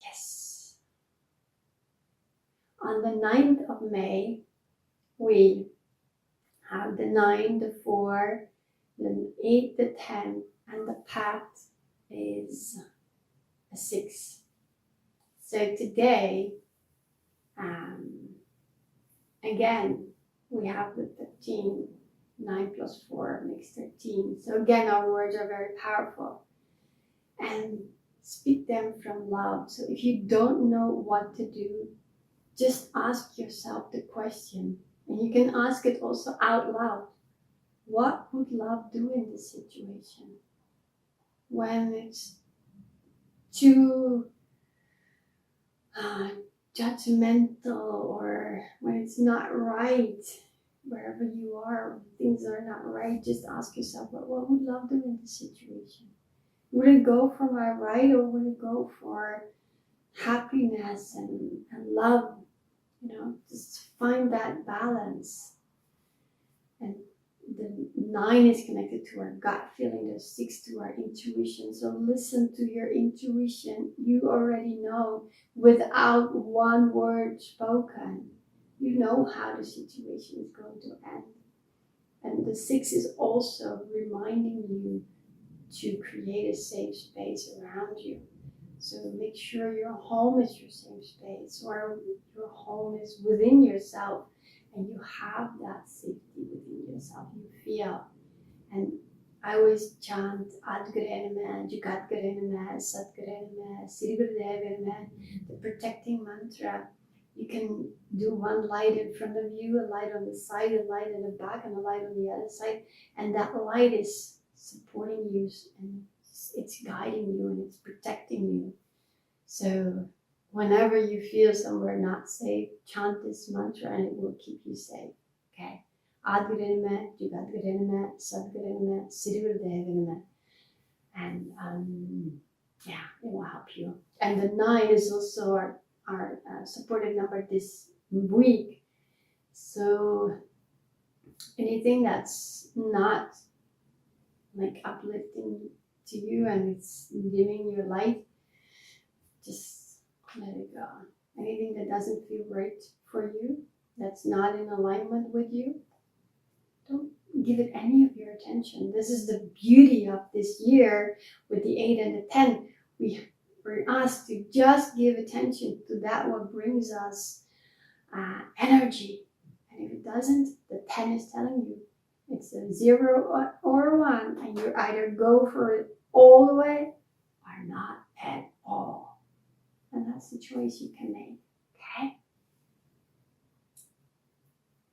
Yes. On the 9th of May, we have the 9, the 4, the 8, the 10, and the path is a 6. So today, again, we have the 13, 9 plus 4 makes 13. So again, our words are very powerful. And speak them from love. So if you don't know what to do, just ask yourself the question. And you can ask it also out loud. What would love do in this situation? When it's too judgmental, or when it's not right, wherever you are, things are not right, just ask yourself, what would love do in this situation? Would it go for my right, or would it go for happiness and love? Just find that balance. And the 9 is connected to our gut feeling, the 6 to our intuition. So listen to your intuition. You already know without one word spoken. You know how the situation is going to end. And the 6 is also reminding you to create a safe space around you. So make sure your home is your safe space, or your home is within yourself, and you have that safety within yourself. You feel. And I always chant Adgreneme, Jugatgreneme, Satgreneme, Sirigurdeveneme, the protecting mantra. You can do one light in front of you, a light on the side, a light in the back, and a light on the other side. And that light is supporting you, and it's guiding you, and it's protecting you. So whenever you feel somewhere not safe, chant this mantra and it will keep you safe. Okay. Adgreneme, Jugadgreneme, Sadgreneme, Sirigurdeveneme. And it will help you. And the 9 is also our supported number this week. So anything that's not like uplifting to you and it's dimming your light, just let it go. Anything that doesn't feel right for you, that's not in alignment with you, don't give it any of your attention. This is the beauty of this year with the 8 and the 10. We're asked to just give attention to that what brings us energy. And if it doesn't, the 10 is telling you it's a 0 or 1, and you either go for it all the way or not at all. And that's the choice you can make.